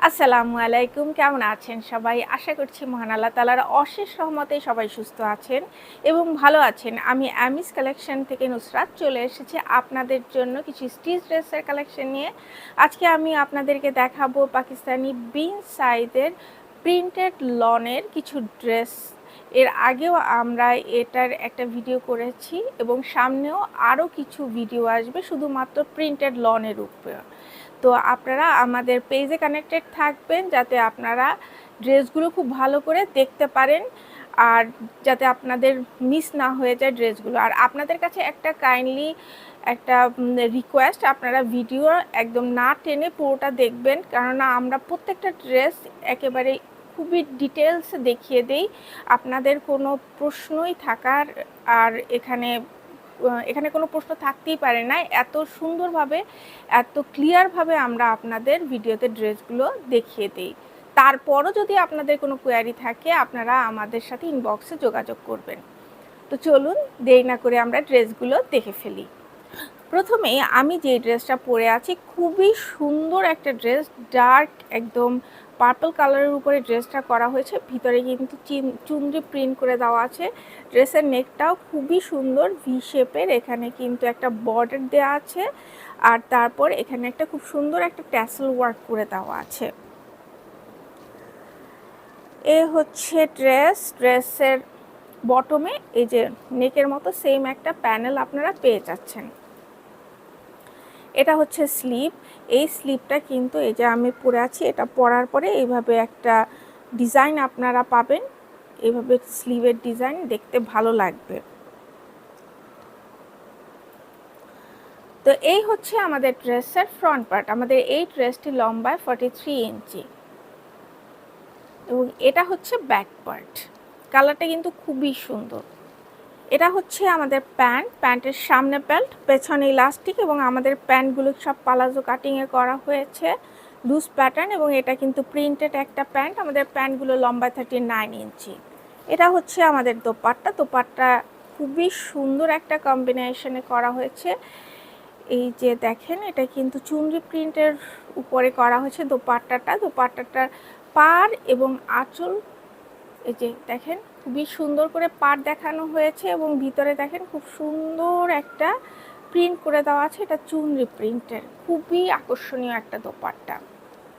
আসসালামু আলাইকুম, কেমন আছেন সবাই? আশা করছি মহান আল্লাহ তাআলার অশেষ রহমতে সবাই সুস্থ আছেন এবং ভালো আছেন। আমি অ্যামিস কালেকশন থেকে নুসরাত চলে এসেছি আপনাদের জন্য কিছু স্টিচ ড্রেসের কালেকশন নিয়ে। আজকে আমি আপনাদেরকে দেখাবো পাকিস্তানি বিন সাইজের প্রিন্টেড লনের কিছু ড্রেস। এর আগেও আমরা এটার একটা ভিডিও করেছি এবং সামনেও আরও কিছু ভিডিও আসবে শুধুমাত্র প্রিন্টেড লনের উপর। তো আপনারা আমাদের পেজে কানেক্টেড থাকবেন যাতে আপনারা ড্রেসগুলো খুব ভালো করে দেখতে পারেন আর যাতে আপনাদের মিস না হয়ে যায় ড্রেসগুলো। আর আপনাদের কাছে একটা কাইন্ডলি একটা রিকোয়েস্ট, আপনারা ভিডিও একদম না টেনে পুরোটা দেখবেন, কেননা আমরা প্রত্যেকটা ড্রেস একেবারে খুবই ডিটেলস দেখিয়ে দেই। আপনাদের কোনো প্রশ্নই থাকার আর এখানে কোনো প্রশ্ন থাকতেই পারে না, এত সুন্দরভাবে এত ক্লিয়ারভাবে আমরা আপনাদের ভিডিওতে ড্রেসগুলো দেখিয়ে দিই। তারপরও যদি আপনাদের কোনো কোয়ারি থাকে আপনারা আমাদের সাথে ইনবক্সে যোগাযোগ করবেন। তো চলুন দেরি না করে আমরা ড্রেসগুলো দেখে ফেলি। প্রথমে আমি যে ড্রেসটা পরে আছি খুবই সুন্দর একটা ড্রেস, ডার্ক একদম পার্পল কালারের উপরে ড্রেসটা করা হয়েছে। ভিতরে কিন্তু চুনরি প্রিন্ট করে দেওয়া আছে। ড্রেসের নেকটাও খুবই সুন্দর ভি শেপের, এখানে কিন্তু একটা বর্ডার দেওয়া আছে আর তারপর এখানে একটা খুব সুন্দর একটা ট্যাসেল ওয়ার্ক করে দেওয়া আছে। এ হচ্ছে ড্রেসের বটমে এই যে নেকের মতো সেম একটা প্যানেল আপনারা পেয়ে যাচ্ছেন। এটা হচ্ছে স্লিভ। এই স্লিভটা কিন্তু এই যে আমি পরে আছি, এটা পরার পরে এইভাবে একটা ডিজাইন আপনারা পাবেন। এইভাবে স্লিভের ডিজাইন দেখতে ভালো লাগবে। তো এই হচ্ছে আমাদের ড্রেসের ফ্রন্ট পার্ট। আমাদের এই ড্রেসটি লম্বায় 43 ইঞ্চি এবং এটা হচ্ছে ব্যাক পার্ট। কালারটা কিন্তু খুবই সুন্দর। এটা হচ্ছে আমাদের প্যান্টের সামনে বেল্ট, পেছনে ইলাস্টিক এবং আমাদের প্যান্টগুলো সব পালাজো কাটিংয়ে করা হয়েছে লুজ প্যাটার্ন এবং এটা কিন্তু প্রিন্টেড একটা প্যান্ট। আমাদের প্যান্টগুলো লম্বায় 39 ইঞ্চি। এটা হচ্ছে আমাদের দোপাট্টা খুবই সুন্দর একটা কম্বিনেশনে করা হয়েছে। এই যে দেখেন, এটা কিন্তু চুনরি প্রিন্টের উপরে করা হয়েছে দোপাট্টাটার পাড় এবং আঁচল এই যে দেখেন খুবই সুন্দর করে পাড় দেখানো হয়েছে এবং ভিতরে দেখেন খুব সুন্দর একটা প্রিন্ট করে দেওয়া আছে। এটা চুনরি প্রিন্টের খুবই আকর্ষণীয় একটা দোপাট্টা।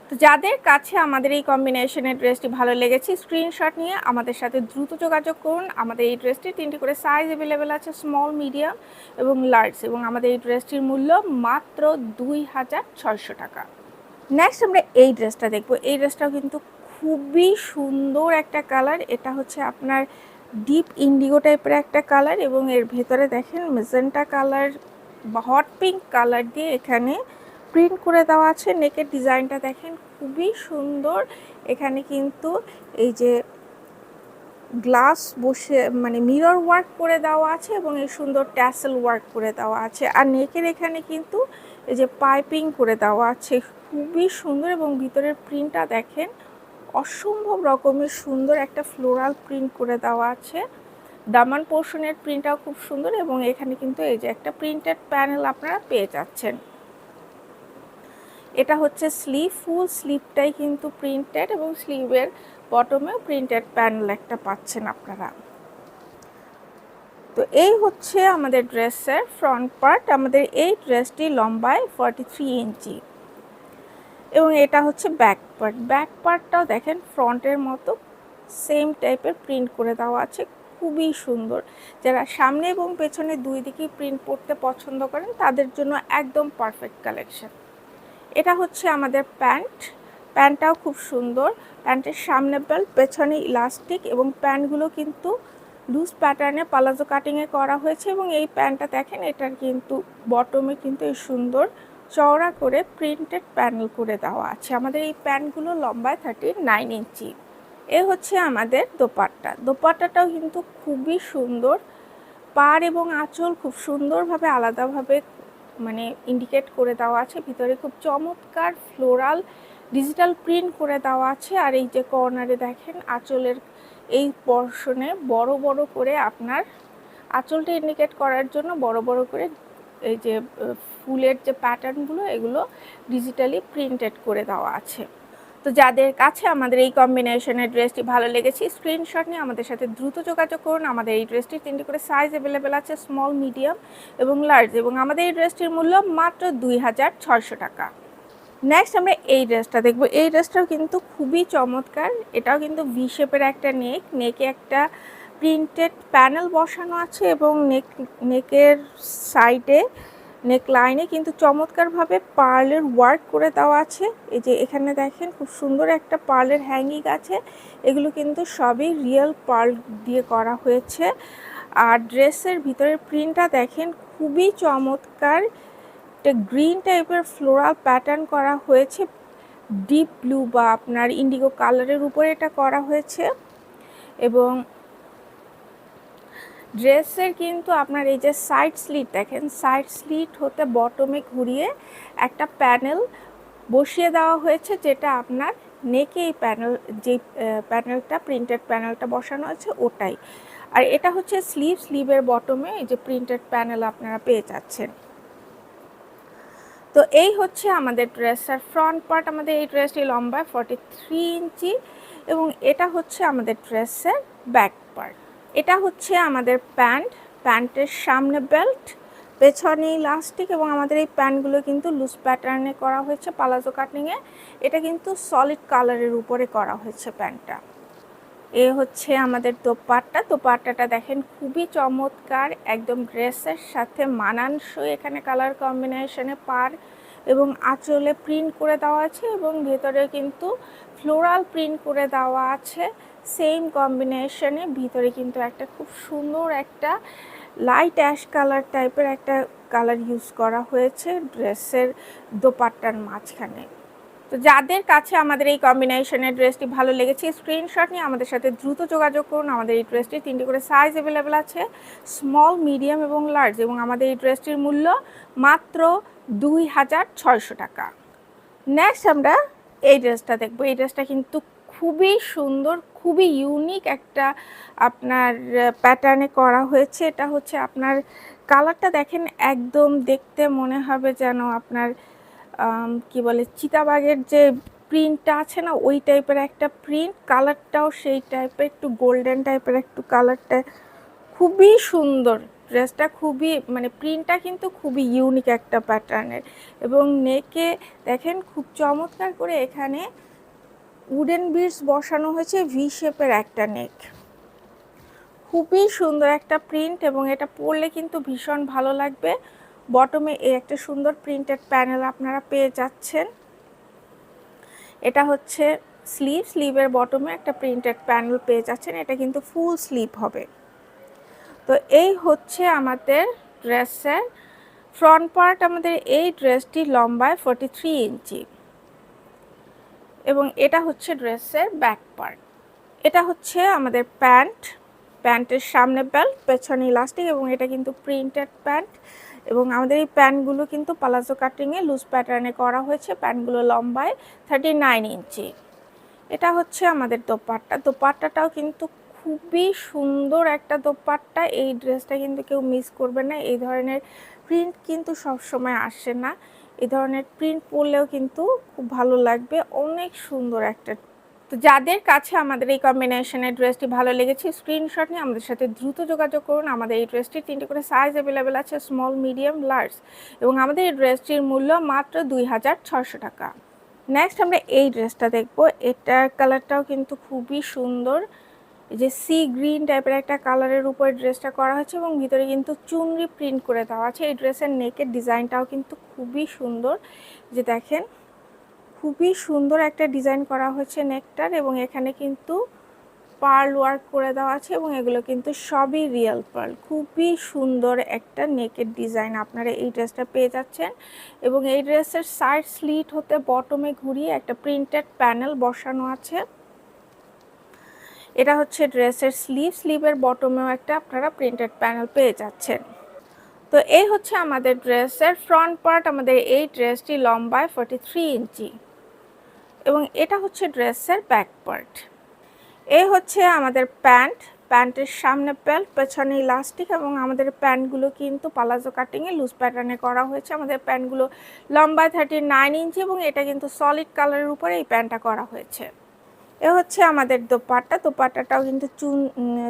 তো যাদের কাছে আমাদের এই কম্বিনেশনের ড্রেসটি ভালো লেগেছে স্ক্রিনশট নিয়ে আমাদের সাথে দ্রুত যোগাযোগ করুন। আমাদের এই ড্রেসটির 3টি করে সাইজ অ্যাভেলেবেল আছে, স্মল, মিডিয়াম এবং লার্জ, এবং আমাদের এই ড্রেসটির মূল্য মাত্র 2600 টাকা। নেক্সট আমরা এই ড্রেসটা দেখব। এই ড্রেসটাও কিন্তু খুবই সুন্দর একটা কালার। এটা হচ্ছে আপনার ডিপ ইন্ডিগো টাইপের একটা কালার এবং এর ভেতরে দেখেন মেজেন্টা কালার বা হট পিঙ্ক কালার দিয়ে এখানে প্রিন্ট করে দেওয়া আছে। নেকের ডিজাইনটা দেখেন খুবই সুন্দর। এখানে কিন্তু এই যে গ্লাস বসে মানে মিরর ওয়ার্ক করে দেওয়া আছে এবং এই সুন্দর ট্যাসেল ওয়ার্ক করে দেওয়া আছে। আর নেকের এখানে কিন্তু এই যে পাইপিং করে দেওয়া আছে, খুবই সুন্দর। এবং ভিতরের প্রিন্টটা দেখেন অসম্ভব রকমের সুন্দর একটা ফ্লোরাল প্রিন্ট করে দেওয়া আছে। দামান পোর্শনের প্রিন্টটাও খুব সুন্দর এবং এখানে কিন্তু এই যে একটা প্রিন্টেড প্যানেল আপনারা পেয়ে যাচ্ছেন। এটা হচ্ছে স্লিভ, ফুল স্লিভটাই কিন্তু প্রিন্টেড এবং স্লিভের বটমেও প্রিন্টেড প্যানেল একটা পাচ্ছেন আপনারা। তো এই হচ্ছে আমাদের ড্রেসের ফ্রন্ট পার্ট। আমাদের এই ড্রেসটি লম্বায় 43 ইঞ্চি এবং এটা হচ্ছে ব্যাক পার্টটাও দেখেন ফ্রন্টের মতো সেম টাইপের প্রিন্ট করে দেওয়া আছে, খুবই সুন্দর। যারা সামনে এবং পেছনে দুই দিকেই প্রিন্ট পরতে পছন্দ করেন তাদের জন্য একদম পারফেক্ট কালেকশন। এটা হচ্ছে আমাদের প্যান্টটাও খুব সুন্দর। প্যান্টের সামনে বেল্ট, পেছনে ইলাস্টিক এবং প্যান্টগুলো কিন্তু লুজ প্যাটার্নে পালাজো কাটিংয়ে করা হয়েছে এবং এই প্যান্টটা দেখেন এটার কিন্তু বটমে কিন্তু এই সুন্দর চওড়া করে প্রিন্টেড প্যানেল করে দেওয়া আছে। আমাদের এই প্যান্টগুলো লম্বায় 39 ইঞ্চি। এ হচ্ছে আমাদের দোপাট্টাটাও কিন্তু খুবই সুন্দর। পাড় এবং আঁচল খুব সুন্দরভাবে আলাদাভাবে মানে ইন্ডিকেট করে দেওয়া আছে। ভিতরে খুব চমৎকার ফ্লোরাল ডিজিটাল প্রিন্ট করে দেওয়া আছে। আর এই যে কর্নারে দেখেন আঁচলের এই পোর্শনে বড় বড় করে আপনার আঁচলটা ইন্ডিকেট করার জন্য বড় বড় করে এই যে ফুলের যে প্যাটার্নগুলো এগুলো ডিজিটালি প্রিন্টেড করে দেওয়া আছে। তো যাদের কাছে আমাদের এই কম্বিনেশনের ড্রেসটি ভালো লেগেছে স্ক্রিনশট নিয়ে আমাদের সাথে দ্রুত যোগাযোগ করুন। আমাদের এই ড্রেসটির 3টি করে সাইজ অ্যাভেলেবেল আছে, স্মল, মিডিয়াম এবং লার্জ, এবং আমাদের এই ড্রেসটির মূল্য মাত্র 2600 টাকা। নেক্সট আমরা এই ড্রেসটা দেখব। এই ড্রেসটাও কিন্তু খুবই চমৎকার। এটাও কিন্তু ভি শেপের একটা নেকে একটা প্রিন্টেড প্যানেল বসানো আছে এবং নেকের সাইডে নেক লাইনে কিন্তু চমৎকারভাবে পার্লের ওয়ার্ক করে দেওয়া আছে। এই যে এখানে দেখেন খুব সুন্দর একটা পার্লের হ্যাঙ্গিং আছে, এগুলো কিন্তু সবই রিয়েল পার্ল দিয়ে করা হয়েছে। আর ড্রেসের ভিতরের প্রিন্টটা দেখেন খুবই চমৎকার, একটা গ্রিন টাইপের ফ্লোরাল প্যাটার্ন করা হয়েছে, ডিপ ব্লু বা আপনার ইন্ডিগো কালারের উপরে এটা করা হয়েছে। এবং ড্রেসের কিন্তু আপনার এই যে সাইড স্লিট দেখেন, সাইড স্লিট হতে বটমে ঘুরিয়ে একটা প্যানেল বসিয়ে দেওয়া হয়েছে, যেটা আপনার নেকে এই প্যানেলটা প্রিন্টেড প্যানেলটা বসানো আছে ওটাই। আর এটা হচ্ছে স্লিভের বটমে এই যে প্রিন্টেড প্যানেল আপনারা পেয়ে যাচ্ছেন। তো এই হচ্ছে আমাদের ড্রেসের ফ্রন্ট পার্ট। আমাদের এই ড্রেসটি লম্বা 43 ইঞ্চি এবং এটা হচ্ছে আমাদের ড্রেসের ব্যাক পার্ট। এটা হচ্ছে আমাদের প্যান্টের সামনে বেল্ট, পেছনে ইলাস্টিক, এবং আমাদের এই প্যান্টগুলো কিন্তু লুজ প্যাটার্নে করা হয়েছে পালাজো কাটিংয়ে। এটা কিন্তু সলিড কালারের উপরে করা হয়েছে প্যান্টটা। এ হচ্ছে আমাদের দোপাট্টাটা দেখেন খুবই চমৎকার, একদম ড্রেসের সাথে মানানসই। এখানে কালার কম্বিনেশনে পার এবং আঁচলে প্রিন্ট করে দেওয়া আছে এবং ভেতরে কিন্তু ফ্লোরাল প্রিন্ট করে দেওয়া আছে সেম কম্বিনেশনে। ভিতরে কিন্তু একটা খুব সুন্দর একটা লাইট অ্যাশ কালার টাইপের একটা কালার ইউজ করা হয়েছে ড্রেসের দোপাট্টার মাঝখানে। তো যাদের কাছে আমাদের এই কম্বিনেশনের ড্রেসটি ভালো লেগেছে স্ক্রিনশট নিয়ে আমাদের সাথে দ্রুত যোগাযোগ করুন। আমাদের এই ড্রেসটির 3টি করে সাইজ অ্যাভেলেবেল আছে, স্মল, মিডিয়াম এবং লার্জ, এবং আমাদের এই ড্রেসটির মূল্য মাত্র 2600 টাকা। নেক্সট আমরা এই ড্রেসটা দেখব। এই ড্রেসটা কিন্তু খুবই সুন্দর, খুবই ইউনিক একটা আপনার প্যাটার্নে করা হয়েছে। এটা হচ্ছে আপনার কালারটা দেখেন একদম দেখতে মনে হবে যেন আপনার কি বলে চিতাবাঘের যে প্রিন্টটা আছে না ওই টাইপের একটা প্রিন্ট, কালারটাও সেই টাইপের একটু গোল্ডেন টাইপের একটু কালারটা, খুবই সুন্দর ড্রেসটা, খুবই মানে প্রিন্টটা কিন্তু খুবই ইউনিক একটা প্যাটার্নের। এবং নেকে দেখেন খুব চমৎকার করে এখানে উডেন বিডস বসানো হয়েছে, ভি শেপের একটা নেক, খুবই সুন্দর একটা প্রিন্ট এবং এটা পরলে কিন্তু ভীষণ ভালো লাগবে। বটমে এই একটা সুন্দর প্রিন্টেড প্যানেল আপনারা পেয়ে যাচ্ছেন। এটা হচ্ছে স্লিভের বটমে একটা প্রিন্টেড প্যানেল পেয়ে যাচ্ছেন, এটা কিন্তু ফুল স্লিভ হবে। তো এই হচ্ছে আমাদের ড্রেসের ফ্রন্ট পার্ট। আমাদের এই ড্রেসটি লম্বায় 43 ইঞ্চি এবং এটা হচ্ছে ড্রেসের ব্যাক পার্ট। এটা হচ্ছে আমাদের প্যান্টের সামনে বেল্ট, পেছনে ইলাস্টিক, এবং এটা কিন্তু প্রিন্টেড প্যান্ট এবং আমাদের এই প্যান্টগুলো কিন্তু পালাজো কাটিংয়ে লুজ প্যাটার্নে করা হয়েছে। প্যান্টগুলো লম্বায় 39 ইঞ্চি। এটা হচ্ছে আমাদের দোপাট্টাটাও কিন্তু খুবই সুন্দর একটা দোপাট্টা। এই ড্রেসটা কিন্তু কেউ মিস করবে না, এই ধরনের প্রিন্ট কিন্তু সব সময় আসে না। এই ধরনের প্রিন্ট পরলেও কিন্তু খুব ভালো লাগবে, অনেক সুন্দর একটা। তো যাদের কাছে আমাদের এই কম্বিনেশনের ড্রেসটি ভালো লেগেছে স্ক্রিনশট নিয়ে আমাদের সাথে দ্রুত যোগাযোগ করুন। আমাদের এই ড্রেসটির 3টি করে সাইজ অ্যাভেলেবেল আছে, স্মল, মিডিয়াম, লার্জ, এবং আমাদের এই ড্রেসটির মূল্য মাত্র 2600 টাকা। নেক্সট আমরা এই ড্রেসটা দেখব। এটার কালারটাও কিন্তু খুবই সুন্দর, এই যে সি গ্রিন টাইপের একটা কালারের উপর ড্রেসটা করা হয়েছে এবং ভিতরে কিন্তু চুনরি প্রিন্ট করে দেওয়া আছে। এই ড্রেসের নেকের ডিজাইনটাও কিন্তু খুবই সুন্দর, যে দেখেন খুবই সুন্দর একটা ডিজাইন করা হয়েছে নেকটার, এবং এখানে কিন্তু পার্ল ওয়ার্ক করে দেওয়া আছে এবং এগুলো কিন্তু সবই রিয়েল পার্ল। খুবই সুন্দর একটা নেকের ডিজাইন আপনারা এই ড্রেসটা পেয়ে যাচ্ছেন। এবং এই ড্রেসের সাইড স্লিট হতে বটমে ঘুরিয়ে একটা প্রিন্টেড প্যানেল বসানো আছে। এটা হচ্ছে ড্রেসের স্লিভের বটমেও একটা আপনারা প্রিন্টেড প্যানেল পেয়ে যাচ্ছেন। তো এই হচ্ছে আমাদের ড্রেসের ফ্রন্ট পার্ট। আমাদের এই ড্রেসটি লম্বায় 43 ইঞ্চি এবং এটা হচ্ছে ড্রেসের ব্যাক পার্ট। এই হচ্ছে আমাদের প্যান্টের সামনে বেল্ট, পেছনে ইলাস্টিক এবং আমাদের প্যান্টগুলো কিন্তু পালাজো কাটিংয়ে লুজ প্যাটার্নে করা হয়েছে। আমাদের প্যান্টগুলো লম্বায় 39 ইঞ্চি এবং এটা কিন্তু সলিড কালারের উপরে এই প্যান্টটা করা হয়েছে। এ হচ্ছে আমাদের দোপাট্টা। দোপাট্টাটাও কিন্তু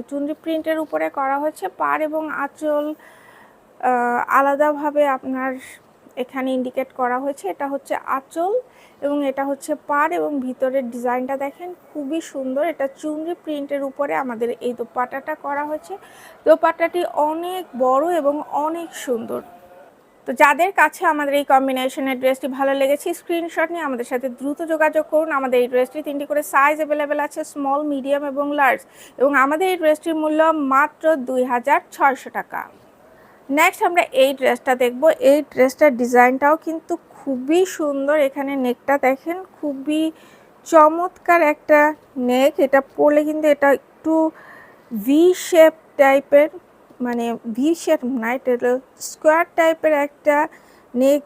চুনরি প্রিন্টের উপরে করা হয়েছে। পাড় এবং আঁচল আলাদাভাবে আপনার এখানে ইন্ডিকেট করা হয়েছে। এটা হচ্ছে আঁচল এবং এটা হচ্ছে পাড় এবং ভিতরের ডিজাইনটা দেখেন খুবই সুন্দর। এটা চুনরি প্রিন্টের উপরে আমাদের এই দোপাট্টাটা করা হয়েছে। দোপাট্টাটি অনেক বড় এবং অনেক সুন্দর। তো যাদের কাছে আমাদের এই কম্বিনেশনের ড্রেসটি ভালো লেগেছে স্ক্রিনশট নিয়ে আমাদের সাথে দ্রুত যোগাযোগ করুন। আমাদের এই ড্রেসটি 3টি করে সাইজ অ্যাভেলেবেল আছে, স্মল, মিডিয়াম এবং লার্জ, এবং আমাদের এই ড্রেসটির মূল্য মাত্র 2600 টাকা। নেক্সট আমরা এই ড্রেসটা দেখব। এই ড্রেসটার ডিজাইনটাও কিন্তু খুবই সুন্দর। এখানে নেকটা দেখেন খুবই চমৎকার একটা নেক। এটা পরলে কিন্তু এটা একটু ভি শেপ টাইপের, মানে ভি শেপ না, এটা স্কোয়ার টাইপের একটা নেক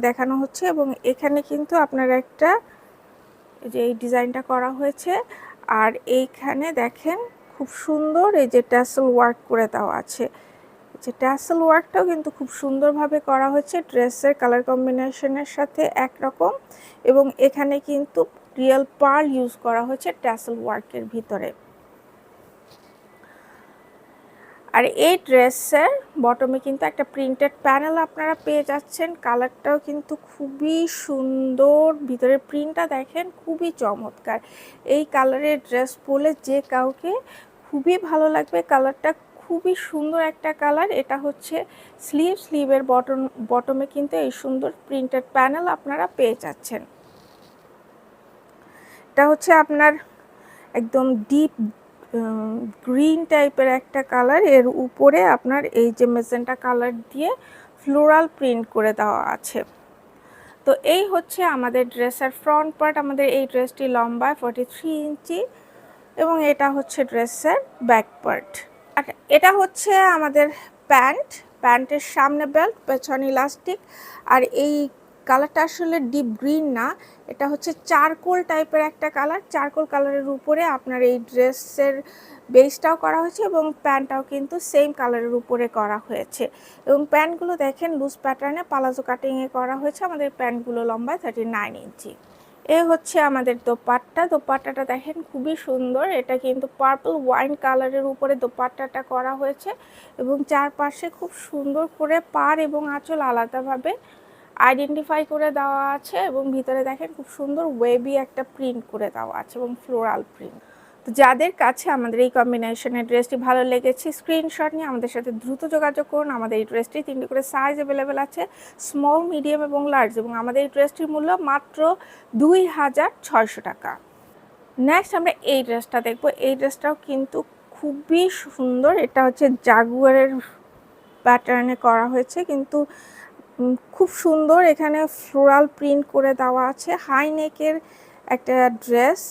দেখানো হচ্ছে এবং এখানে কিন্তু আপনার একটা যে এই ডিজাইনটা করা হয়েছে। আর এইখানে দেখেন খুব সুন্দর এই যে ট্যাসেল ওয়ার্ক করে দেওয়া আছে। যে ট্যাসেল ওয়ার্কটাও কিন্তু খুব সুন্দরভাবে করা হয়েছে, ড্রেসের কালার কম্বিনেশনের সাথে একরকম, এবং এখানে কিন্তু রিয়েল পার্ল ইউজ করা হয়েছে ট্যাসেল ওয়ার্কের ভিতরে। আর এই ড্রেসের বটমে কিন্তু একটা প্রিন্টেড প্যানেল আপনারা পেয়ে যাচ্ছেন। কালারটাও কিন্তু খুবই সুন্দর, ভিতরের প্রিন্টটা দেখেন খুবই চমৎকার। এই কালারের ড্রেস পরলে যে কাউকে খুবই ভালো লাগবে। কালারটা খুবই সুন্দর একটা কালার। এটা হচ্ছে স্লিভের বটমে কিন্তু এই সুন্দর প্রিন্টেড প্যানেল আপনারা পেয়ে যাচ্ছেন। এটা হচ্ছে আপনার একদম ডিপ গ্রিন টাইপের একটা কালার, এর উপরে আপনার এই যে মেজেন্টা কালার দিয়ে ফ্লোরাল প্রিন্ট করে দেওয়া আছে। তো এই হচ্ছে আমাদের ড্রেসের ফ্রন্ট পার্ট। আমাদের এই ড্রেসটি লম্বায় 43 ইঞ্চি এবং এটা হচ্ছে ড্রেসের ব্যাক পার্ট। আর এটা হচ্ছে আমাদের প্যান্টের সামনে বেল্ট, পেছনে ইলাস্টিক। আর এই কালারটা আসলে ডিপ গ্রিন না, এটা হচ্ছে চারকোল টাইপের একটা কালার। চারকোল কালারের উপরে আপনার এই ড্রেসের বেসটাও করা হয়েছে এবং প্যান্টটাও কিন্তু সেম কালারের উপরে করা হয়েছে। এবং প্যান্টগুলো দেখেন লুজ প্যাটার্নে পালাজো কাটিংয়ে করা হয়েছে। আমাদের প্যান্টগুলো লম্বায় 39 ইঞ্চি। এ হচ্ছে আমাদের দোপাট্টাটা দেখেন খুবই সুন্দর। এটা কিন্তু পার্পল ওয়াইন কালারের উপরে দোপাট্টাটা করা হয়েছে এবং চারপাশে খুব সুন্দর করে পাড় এবং আঁচল আলাদাভাবে আইডেন্টিফাই করে দেওয়া আছে এবং ভিতরে দেখেন খুব সুন্দর ওয়েবি একটা প্রিন্ট করে দেওয়া আছে এবং ফ্লোরাল প্রিন্ট। তো যাদের কাছে আমাদের এই কম্বিনেশনের ড্রেসটি ভালো লেগেছে স্ক্রিনশট নিয়ে আমাদের সাথে দ্রুত যোগাযোগ করুন। আমাদের এই ড্রেসটি 3টি করে সাইজ অ্যাভেলেবেল আছে, স্মল, মিডিয়াম এবং লার্জ, এবং আমাদের এই ড্রেসটির মূল্য মাত্র 2600 টাকা। নেক্সট আমরা এই ড্রেসটা দেখব। এই ড্রেসটাও কিন্তু খুবই সুন্দর। এটা হচ্ছে জাগুয়ারের প্যাটার্নে করা হয়েছে, কিন্তু খুব সুন্দর। এখানে ফ্লোরাল প্রিন্ট করে দেওয়া আছে। হাই নেকের একটা ড্রেস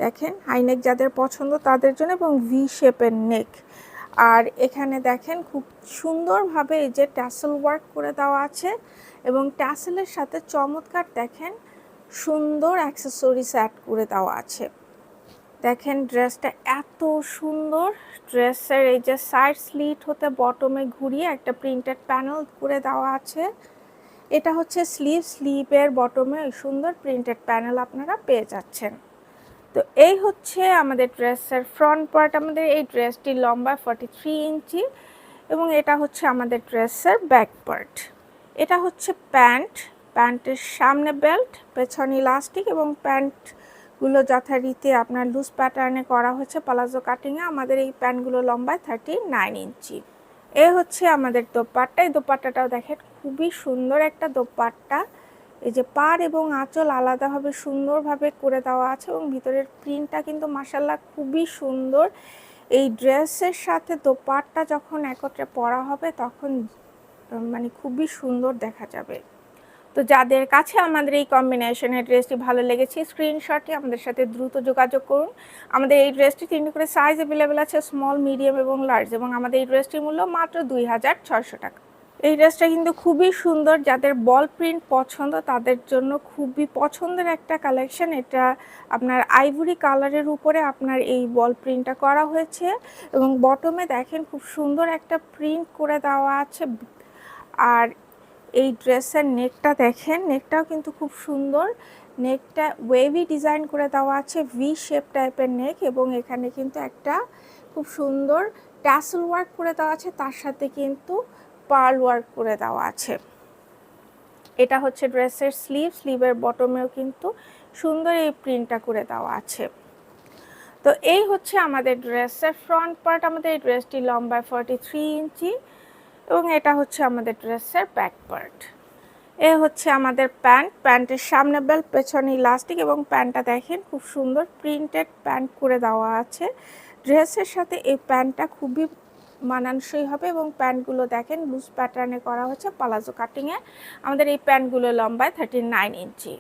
দেখেন, হাই নেক যাদের পছন্দ তাদের জন্য, এবং ভি শেপের নেক। আর এখানে দেখেন খুব সুন্দরভাবে এই যে ট্যাসেল ওয়ার্ক করে দেওয়া আছে এবং ট্যাসেলের সাথে চমৎকার দেখেন সুন্দর অ্যাক্সেসরিজ অ্যাড করে দেওয়া আছে। দেখেন ড্রেসটা এত সুন্দর। ড্রেসের এই যে সাইড স্লিট হতে বটমে ঘুরিয়ে একটা প্রিন্টেড প্যানেল করে দেওয়া আছে। এটা হচ্ছে স্লিভের বটমে ওই সুন্দর প্রিন্টেড প্যানেল আপনারা পেয়ে যাচ্ছেন। তো এই হচ্ছে আমাদের ড্রেসের ফ্রন্ট পার্ট। আমাদের এই ড্রেসটি লম্বা 43 ইঞ্চি এবং এটা হচ্ছে আমাদের ড্রেসের ব্যাক পার্ট। এটা হচ্ছে প্যান্টের সামনে বেল্ট, পেছনে ইলাস্টিক, এবং প্যান্টগুলো যথারীতি আপনার লুজ প্যাটার্নে করা হয়েছে পালাজো কাটিংয়ে। আমাদের এই প্যান্টগুলো লম্বায় 39 ইঞ্চি। এ হচ্ছে আমাদের দোপাট্টা। এই দোপাট্টাটাও দেখেন খুবই সুন্দর একটা দোপাট্টা। এই যে পাড় এবং আঁচল আলাদাভাবে সুন্দরভাবে করে দেওয়া আছে এবং ভিতরের প্রিন্টটা কিন্তু মাশাআল্লাহ খুবই সুন্দর। এই ড্রেসের সাথে দোপাট্টা যখন একত্রে পরা হবে তখন মানে খুবই সুন্দর দেখা যাবে। তো যাদের কাছে আমাদের এই কম্বিনেশনের ড্রেসটি ভালো লেগেছে স্ক্রিনশটে আমাদের সাথে দ্রুত যোগাযোগ করুন। আমাদের এই ড্রেসটি 3টি করে সাইজ অ্যাভেলেবেল আছে, স্মল, মিডিয়াম এবং লার্জ, এবং আমাদের এই ড্রেসটির মূল্য মাত্র 2600 টাকা। এই ড্রেসটা কিন্তু খুবই সুন্দর, যাদের বল প্রিন্ট পছন্দ তাদের জন্য খুবই পছন্দের একটা কালেকশন। এটা আপনার আইভরি কালারের উপরে আপনার এই বল প্রিন্টটা করা হয়েছে এবং বটমে দেখেন খুব সুন্দর একটা প্রিন্ট করে দেওয়া আছে। আর এই ড্রেসের নেকটা দেখেন, নেকটাও কিন্তু খুব সুন্দর। নেকটা ওয়েভি ডিজাইন করে দেওয়া আছে, ভি শেপ টাইপের নেক, এবং এখানে কিন্তু একটা খুব সুন্দর ট্যাসেল ওয়ার্ক করে দেওয়া আছে, তার সাথে কিন্তু পার্ল ওয়ার্ক করে দেওয়া আছে। এটা হচ্ছে ড্রেসের স্লিভ, স্লিভের বটমেও কিন্তু সুন্দর এই প্রিন্টটা করে দেওয়া আছে। তো এই হচ্ছে আমাদের ড্রেসের ফ্রন্ট পার্ট। আমাদের এই ড্রেসটি লম্বায় 43 ইঞ্চি এবং এটা হচ্ছে আমাদের ড্রেসের ব্যাক পার্ট। এ হচ্ছে আমাদের প্যান্ট, প্যান্টের সামনে বেল্ট, পেছনে ইলাস্টিক, এবং প্যান্টটা দেখেন খুব সুন্দর প্রিন্টেড প্যান্ট করে দেওয়া আছে। ড্রেসের সাথে এই প্যান্টটা খুবই মানানসই হবে এবং প্যান্টগুলো দেখেন লুজ প্যাটার্নে করা হচ্ছে পালাজো কাটিংয়ে। আমাদের এই প্যান্টগুলো লম্বায় 39 ইঞ্চি।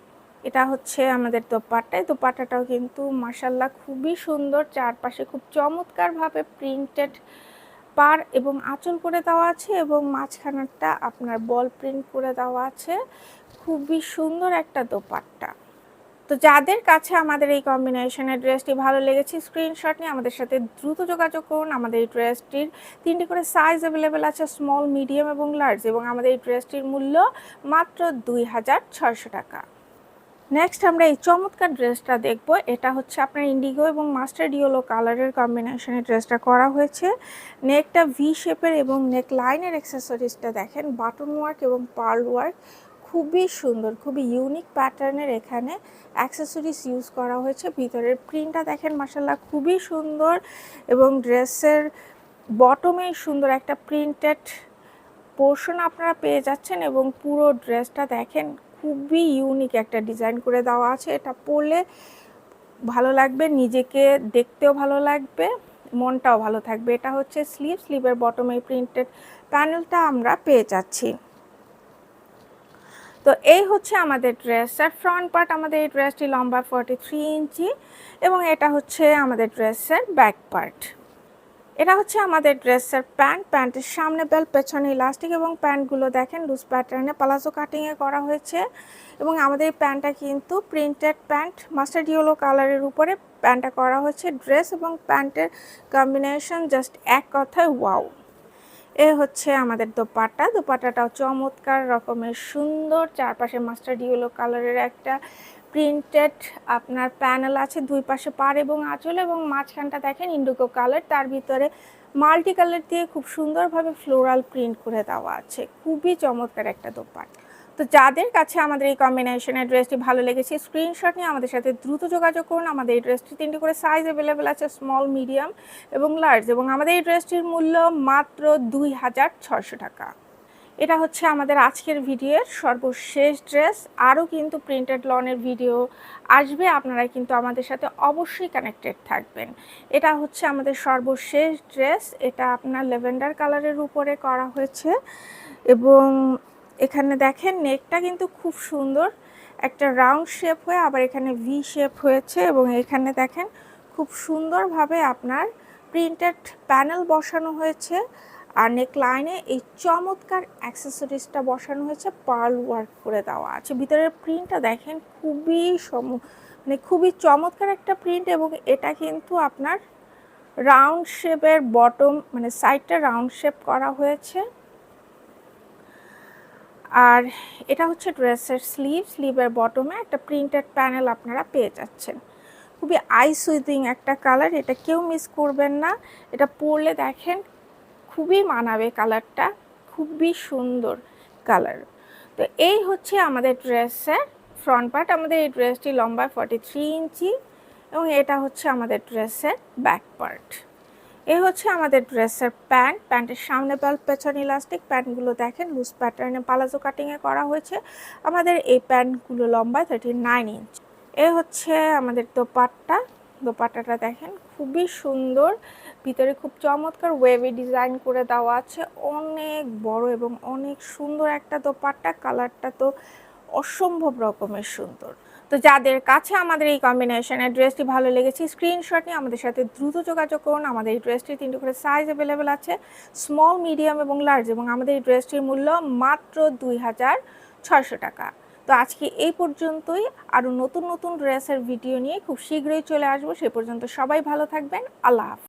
এটা হচ্ছে আমাদের দোপাট্টা। দোপাট্টাটাও কিন্তু মাশাল্লাহ খুবই সুন্দর, চারপাশে খুব চমৎকারভাবে প্রিন্টেড পার এবং আঁচল করে দেওয়া আছে এবং মাঝখানেরটা আপনার বল প্রিন্ট করে দেওয়া আছে। খুবই সুন্দর একটা দোপাট্টা। তো যাদের কাছে আমাদের এই কম্বিনেশনের ড্রেসটি ভালো লেগেছে, স্ক্রিনশট নিয়ে আমাদের সাথে দ্রুত যোগাযোগ করুন। আমাদের এই ড্রেসটির 3টি করে সাইজ অ্যাভেলেবেল আছে, স্মল, মিডিয়াম এবং লার্জ, এবং আমাদের এই ড্রেসটির মূল্য মাত্র 2600 টাকা। নেক্সট আমরা এই চমৎকার ড্রেসটা দেখব। এটা হচ্ছে আপনার ইন্ডিগো এবং মাস্টার্ড ইয়েলো কালারের কম্বিনেশনে ড্রেসটা করা হয়েছে। নেকটা ভি শেপের এবং নেক লাইনের অ্যাক্সেসরিজটা দেখেন বাটন ওয়ার্ক এবং পার্ল ওয়ার্ক, খুবই সুন্দর, খুবই ইউনিক প্যাটার্নের এখানে অ্যাক্সেসরিজ ইউজ করা হয়েছে। ভিতরের প্রিন্টটা দেখেন মাশাল্লাহ খুবই সুন্দর, এবং ড্রেসের বটমে সুন্দর একটা প্রিন্টেড পোর্শন আপনারা পেয়ে যাচ্ছেন, এবং পুরো ড্রেসটা দেখেন খুবই ইউনিক একটা ডিজাইন করে দেওয়া আছে। এটা পরলে ভালো লাগবে, নিজেকে দেখতেও ভালো লাগবে, মনটাও ভালো থাকবে। এটা হচ্ছে স্লিভ, স্লিভের বটমে প্রিন্টেড প্যানেলটা আমরা পেয়ে যাচ্ছি। তো এই হচ্ছে আমাদের ড্রেসের ফ্রন্ট পার্ট। আমাদের এই ড্রেসটি লম্বা 43 ইঞ্চি এবং এটা হচ্ছে আমাদের ড্রেসের ব্যাক পার্ট। এটা হচ্ছে আমাদের ড্রেসের প্যান্ট, প্যান্টের সামনে বেল্ট, পেছনে ইলাস্টিক, এবং প্যান্টগুলো দেখেন লুজ প্যাটার্নে পালাজো কাটিংয়ে করা হয়েছে। এবং আমাদের এই প্যান্টটা কিন্তু প্রিন্টেড প্যান্ট, মাস্টার্ড ইয়েলো কালারের উপরে প্যান্টটা করা হয়েছে। ড্রেস এবং প্যান্টের কম্বিনেশন জাস্ট এক কথায় ওয়াও। এ হচ্ছে আমাদের দোপাট্টা। দোপাট্টাটাও চমৎকার রকমের সুন্দর, চারপাশে মাস্টার্ড ইয়েলো কালারের একটা প্রিন্টেড আপনার প্যানেল আছে, দুই পাশে পাড় এবং আঁচল, এবং মাঝখানটা দেখেন ইন্ডিগো কালার, তার ভিতরে মাল্টি কালার দিয়ে খুব সুন্দরভাবে ফ্লোরাল প্রিন্ট করে দেওয়া আছে। খুবই চমৎকার একটা দোপাট্টা। তো যাদের কাছে আমাদের এই কম্বিনেশনের ড্রেসটি ভালো লেগেছে, স্ক্রিনশট নিয়ে আমাদের সাথে দ্রুত যোগাযোগ করুন। আমাদের এই ড্রেসটি 3টি করে সাইজ অ্যাভেলেবেল আছে, স্মল, মিডিয়াম এবং লার্জ, এবং আমাদের এই ড্রেসটির মূল্য মাত্র 2600 টাকা। এটা হচ্ছে আমাদের আজকের ভিডিওর সর্বশেষ ড্রেস। আরও কিন্তু প্রিন্টেড লনের ভিডিও আসবে, আপনারা কিন্তু আমাদের সাথে অবশ্যই কানেক্টেড থাকবেন। এটা হচ্ছে আমাদের সর্বশেষ ড্রেস। এটা আপনার ল্যাভেন্ডার কালারের উপরে করা হয়েছে, এবং এখানে দেখেন নেকটা কিন্তু খুব সুন্দর একটা রাউন্ড শেপ হয়ে আবার এখানে ভি শেপ হয়েছে, এবং এখানে দেখেন খুব সুন্দরভাবে আপনার প্রিন্টেড প্যানেল বসানো হয়েছে। আর নেক লাইনে এই চমৎকার অ্যাক্সেসরিজটা বসানো হয়েছে, পার্ল ওয়ার্ক করে দেওয়া আছে। ভিতরের প্রিন্টটা দেখেন খুবই মানে খুবই চমৎকার একটা প্রিন্ট, এবং এটা কিন্তু আপনার রাউন্ড শেপের বটম, মানে সাইডটা রাউন্ড শেপ করা হয়েছে। আর এটা হচ্ছে ড্রেসের স্লিভ, স্লিভের বটমে একটা প্রিন্টেড প্যানেল আপনারা পেয়ে যাচ্ছেন। খুবই আই সুইদিং একটা কালার, এটা কেউ মিস করবেন না। এটা পরলে দেখেন খুবই মানাবে, কালারটা খুবই সুন্দর কালার। তো এই হচ্ছে আমাদের ড্রেসের ফ্রন্ট পার্ট। আমাদের এই ড্রেসটি লম্বা 43 ইঞ্চি এবং এটা হচ্ছে আমাদের ড্রেসের ব্যাক পার্ট। এই হচ্ছে আমাদের ড্রেসের প্যান্ট, প্যান্টের সামনে বেল্ট, পেছনে ইলাস্টিক। প্যান্টগুলো দেখেন লুজ প্যাটার্নে পালাজো কাটিংয়ে করা হয়েছে। আমাদের এই প্যান্টগুলো লম্বায় 39 ইঞ্চ। এ হচ্ছে আমাদের দোপাট্টা। দোপাট্টাটা দেখেন খুবই সুন্দর, ভিতরে খুব চমৎকার ওয়েভি ডিজাইন করে দেওয়া আছে। অনেক বড় এবং অনেক সুন্দর একটা দোপাট্টা। কালারটা তো অসম্ভব রকমের সুন্দর। তো যাদের কাছে আমাদের এই কম্বিনেশনের ড্রেসটি ভালো লেগেছে স্ক্রিনশট নিয়ে আমাদের সাথে দ্রুত যোগাযোগ করুন। আমাদের এই ড্রেসটির 3টি করে সাইজ অ্যাভেলেবেল আছে, স্মল, মিডিয়াম এবং লার্জ, এবং আমাদের এই ড্রেসটির মূল্য মাত্র 2600 টাকা। তো আজকে এই পর্যন্তই। আরও নতুন নতুন ড্রেসের ভিডিও নিয়ে খুব শীঘ্রই চলে আসবো। সে পর্যন্ত সবাই ভালো থাকবেন। আল্লাহ হাফেজ।